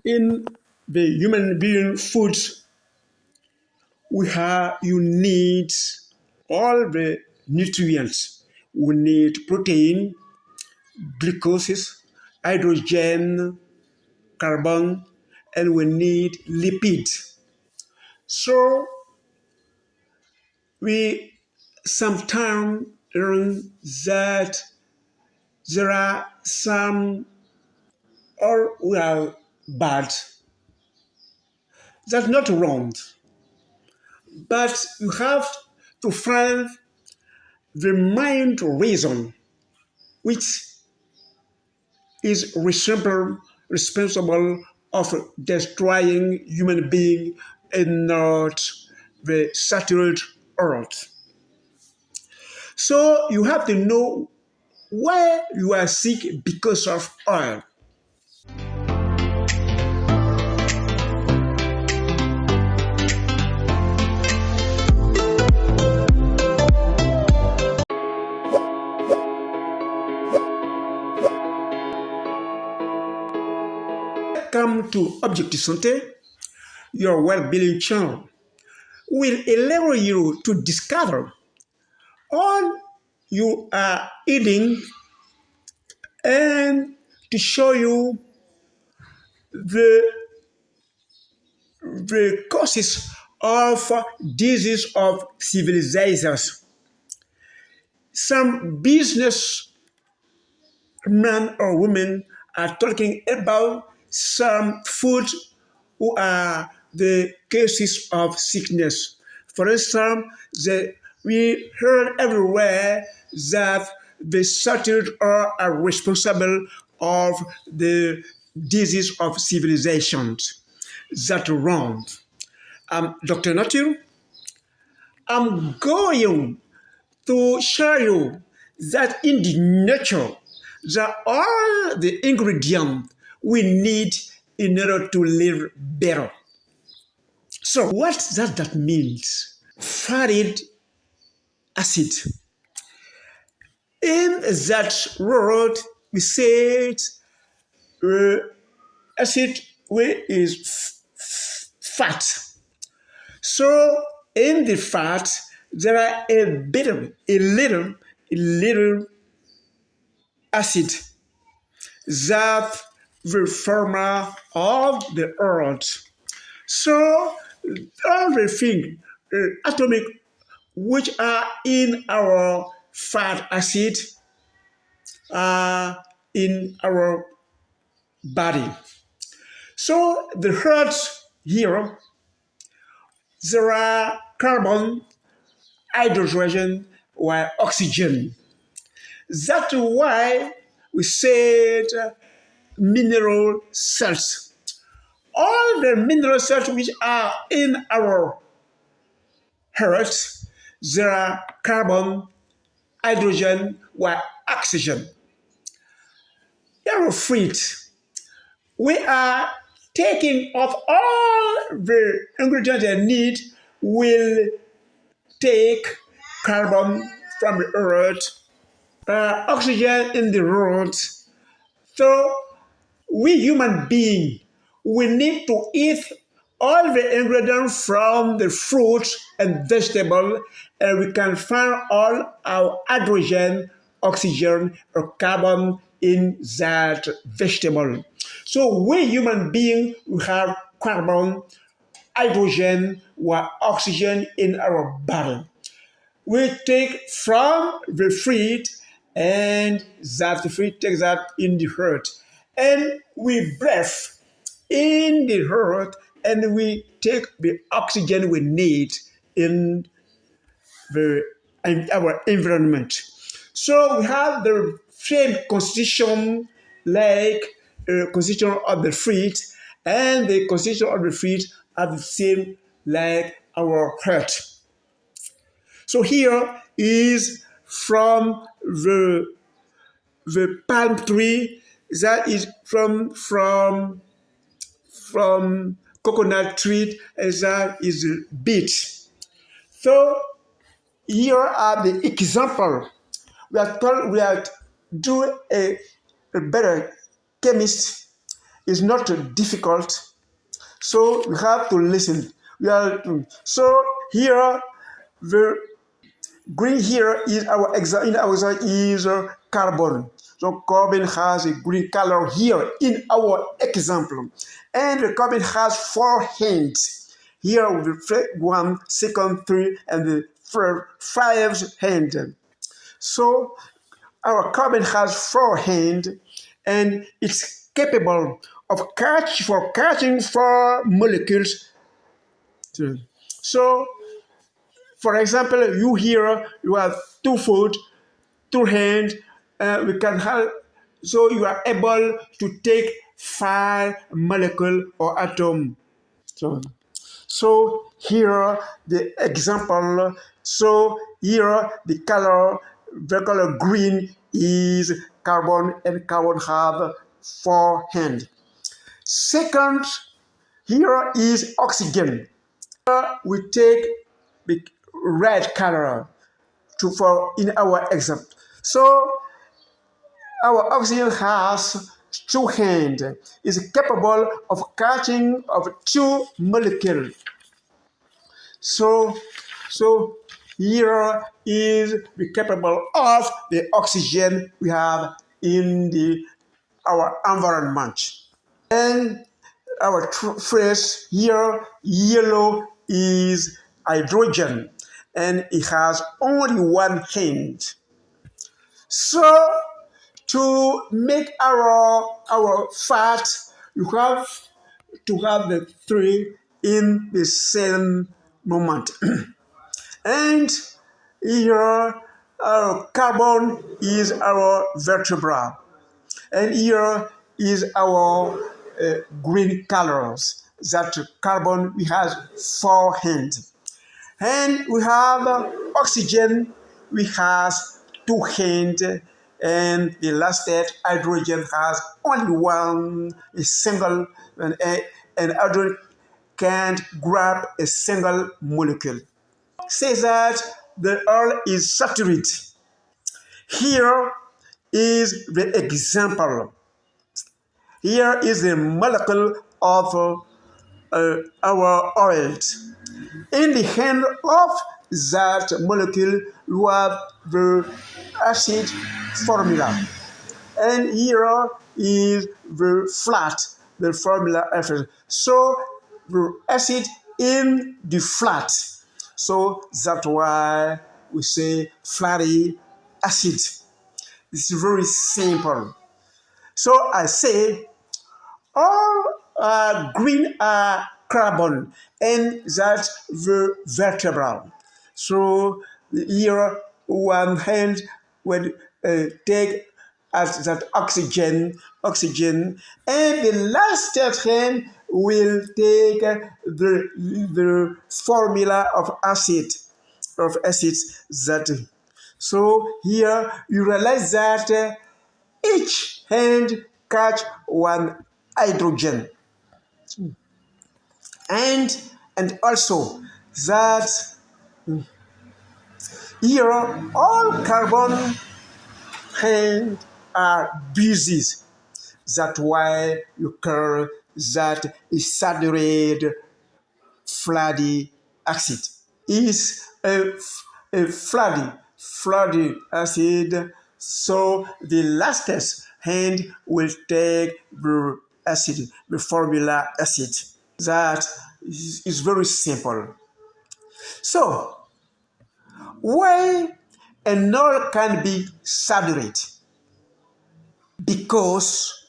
In the human being foods, you need all the nutrients. We need protein, glucose, hydrogen, carbon, and we need lipids. So we sometimes learn that there are some or we are bad. That's not wrong, but you have to find the mind reason which is responsible of destroying human being and not the saturated earth. So you have to know why you are sick because of oil. Come to Objective Santé, your well-being channel will enable you to discover all you are eating and to show you the, the causes of disease of civilizations. Some businessmen or women are talking about some foods who are the cases of sickness. For instance, we heard everywhere that the saturated are responsible of the disease of civilizations. That's wrong. Dr. Nature, I'm going to show you that in the nature, there are all the ingredients we need in order to live better. So what does that mean? Fatty acid. In that word, we said uh, acid is fat. So in the fat, there are a little acid that the former of the earth. So everything atomic which are in our fat acid are in our body. So the earth here, there are carbon, hydrogen, or oxygen. That's why we said mineral salts. All the mineral salts which are in our earth, there are carbon, hydrogen, or oxygen. Our fruit, we are taking of all the ingredients they need will take carbon from the earth, oxygen in the earth. So we human beings, we need to eat all the ingredients from the fruits and vegetable, and we can find all our hydrogen, oxygen, or carbon in that vegetable. So we human beings, we have carbon, hydrogen, or oxygen in our body. We take from the fruit and that the fruit takes that in the earth. And we breathe in the earth and we take the oxygen we need in our environment. So we have the same constitution like constitution of the fruit, and the constitution of the fruit are the same like our heart. So here is from the palm tree, that is from coconut tree, and that is beet. So here are the example. We are do a better chemist is not difficult. So we have to listen. So here the green here is our in our is carbon. So carbon has a green color here in our example. And the carbon has 4 hands. Here the 1, 2, 3, and the 5th hand. So our carbon has 4 hands and it's capable of catching 4 molecules. So for example, you here you have 2 foot, 2 hands. We can have so you are able to take 5 molecule or atom. So here the example. So here the color green is carbon, and carbon have 4 hands. Second, here is oxygen. We take the red color for in our example. So our oxygen has 2 hands, is capable of catching of 2 molecules. So here is the capable of the oxygen we have in our environment. And our phrase here, yellow is hydrogen, and it has only 1 hand. So to make our fat, you have to have the 3 in the same moment. And here our carbon is our vertebra, and here is our green colors. That carbon we have 4 hands, and we have oxygen. We have 2 hands, and the last state hydrogen has only 1, a single, and hydrogen can't grab a single molecule. Says that the oil is saturated. Here is the example. Here is the molecule of our oil. In the hand of that molecule, you have the acid formula. And here is the flat, the formula acid. So the acid in the flat. So that's why we say fatty acid. It's very simple. So I say all green are carbon, and that's the vertebral. So here 1 hand will take as that oxygen, and the last hand will take the formula of acids that. So here you realize that each hand catch 1 hydrogen, and also that here all carbon hand are busy. That's why you call that is saturated fatty acid. Is a fatty acid. So the lastest hand will take the acid, the formula acid. That is very simple. So why an oil can be saturated? Because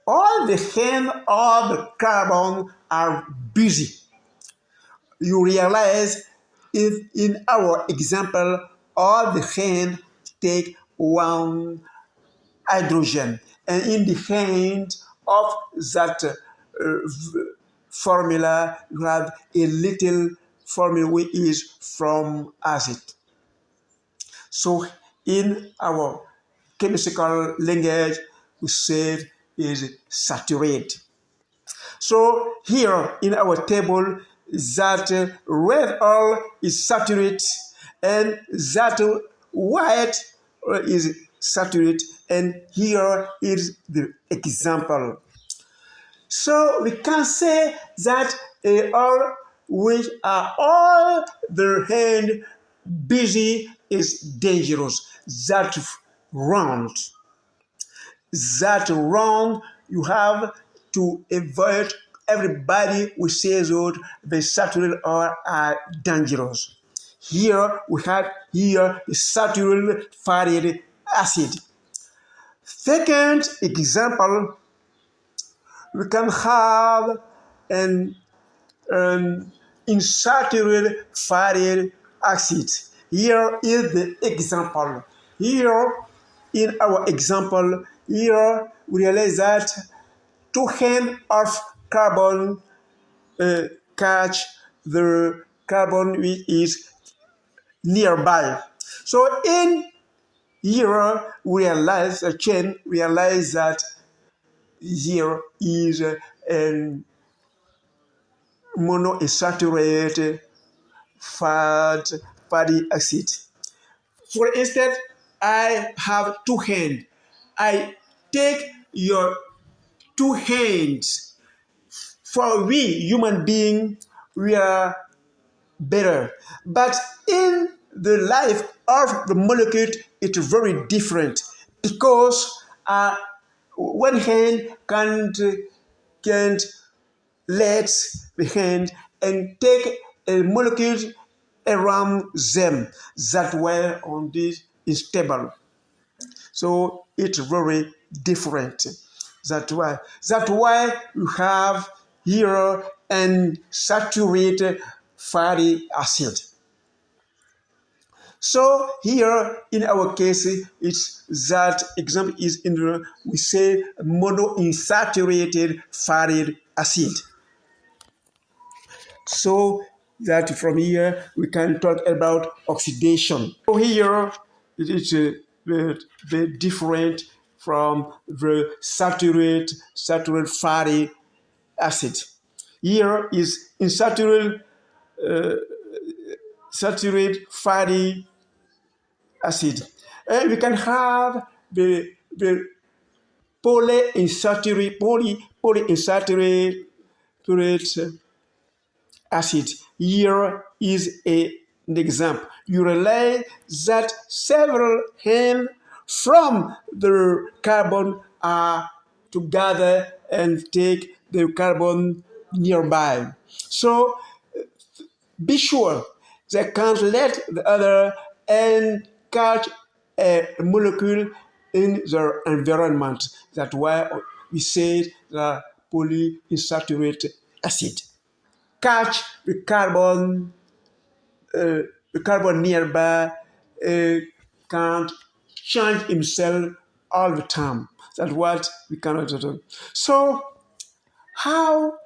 all the hand of the carbon are busy. You realize if in our example all the hand take 1 hydrogen, and in the hand of that formula you have a little formula which is from acid. So in our chemical language we say is saturated. So here in our table that red oil is saturated, and that white is saturated, and here is the example. So we can say that all which are all the hand busy is dangerous. That wrong. That wrong. You have to avoid everybody who says that the saturated oil are dangerous. Here we have here the saturated fatty acid. Second example, we can have an insaturated fatty acid. Here is the example. Here, in our example, here we realize that two hands of carbon catch the carbon which is nearby. So in here, we realize a chain realize that here is a monounsaturated fatty acid. For instance, I have two hands. I take your two hands. For we human beings, we are better. But in the life of the molecule, it's very different because one hand can't let the hand and take a molecule around them that way on this is stable. So it's very different. That's why you have here and saturated fatty acid. So here in our case, it's that example is in the we say monounsaturated fatty acid. So that from here we can talk about oxidation. So here it is very different from the saturated fatty acid. Here is saturated fatty acid. And we can have the polyunsaturated acid. Here is an example. You realize that several hands from the carbon are together and take the carbon nearby. So be sure they can't let the other and catch a molecule in their environment. That's why we say the polyunsaturated acid. Catch the carbon nearby can't change himself all the time. That's what we cannot do. So how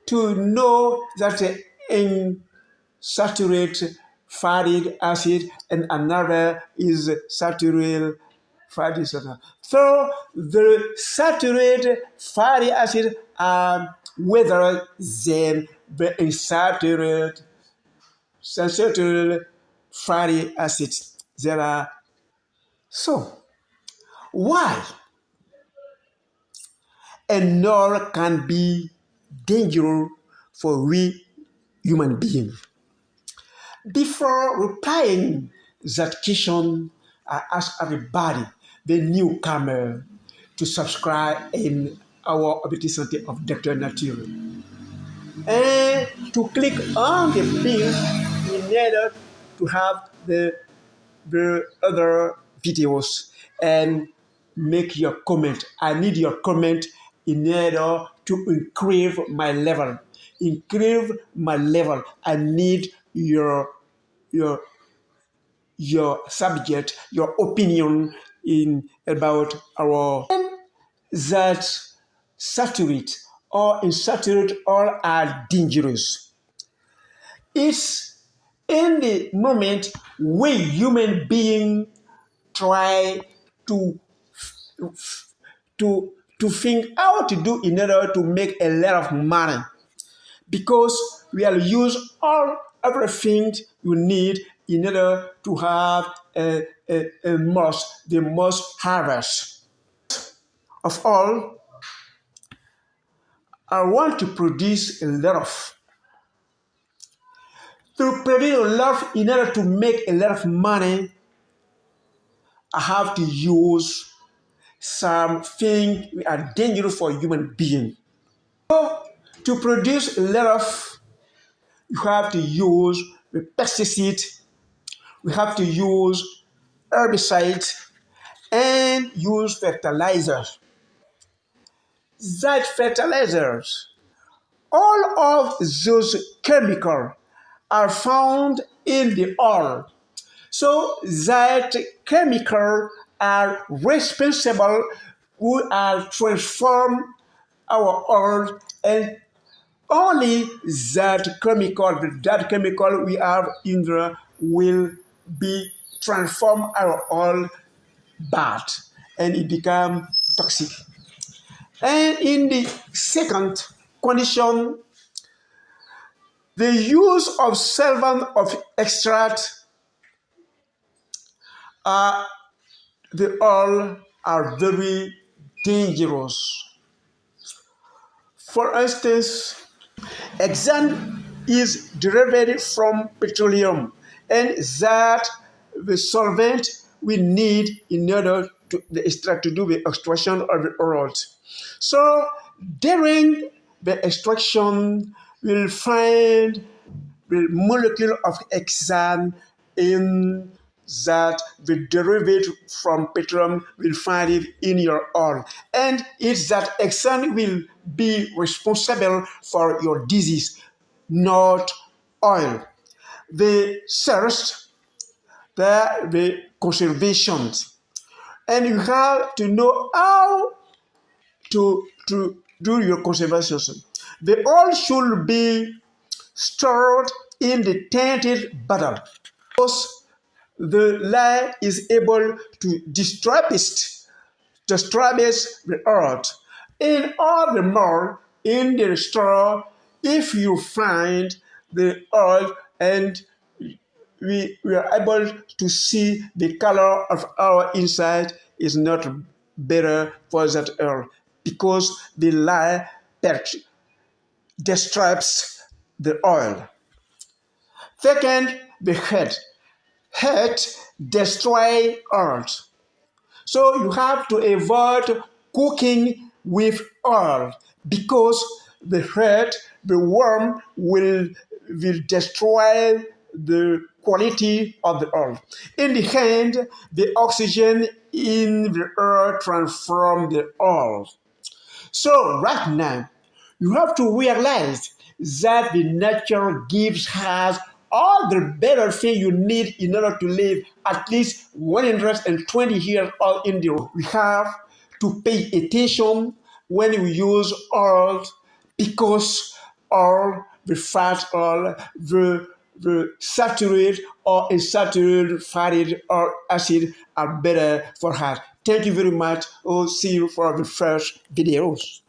to know that in saturated fatty acid and another is saturated fatty acid. So the saturated fatty acid are whether than the unsaturated fatty acids. There are so why and nor can be dangerous for we human beings. Before replying that question, I ask everybody, the newcomer, to subscribe in our Obéissance of Dr. Nature and to click on the bell in order to have the other videos and make your comment. I need your comment in order to increase my level. Increase my level. I need your your subject, your opinion in about our that saturate or insaturate all are dangerous. It's in the moment we human being try to to think how to do in order to make a lot of money because we will use all everything you need in order to have the most harvest of all. I want to produce a lot of. To produce a lot, in order to make a lot of money, I have to use something that are dangerous for human being. So, to produce a lot of, you have to use the pesticide, we have to use herbicides, and use fertilizers. That fertilizers, all of those chemicals are found in the oil. So that chemical are responsible who are transform our oil, and only that chemical we have in there will be transform our oil bad, and it become toxic. And in the second condition, the use of solvent of extract the oil are very dangerous. For instance, hexane is derived from petroleum, and that the solvent we need in order to do the extraction of the oil. So during the extraction, we'll find the molecule of hexane in that the derivative from petroleum will find it in your oil. And it's that hexane will be responsible for your disease, not oil. The first, the conservation. And you have to know how to do your conservation. The oil should be stored in the tainted bottle, because the lye is able to distribute the earth. In all the more in the store, if you find the oil, and we are able to see the color of our inside is not better for that oil, because the lye describes the oil. Second, the heat. Heat destroys earth. So you have to avoid cooking with oil, because the heat, the worm will destroy the quality of the oil. In the end, the oxygen in the earth transforms the oil. So right now, you have to realize that the nature gives us all the better thing you need in order to live at least 120 years all in the world. We have to pay attention when we use oil, because all the fat oil, the saturated or unsaturated fatty or acid are better for us. Thank you very much. I'll see you for the first videos.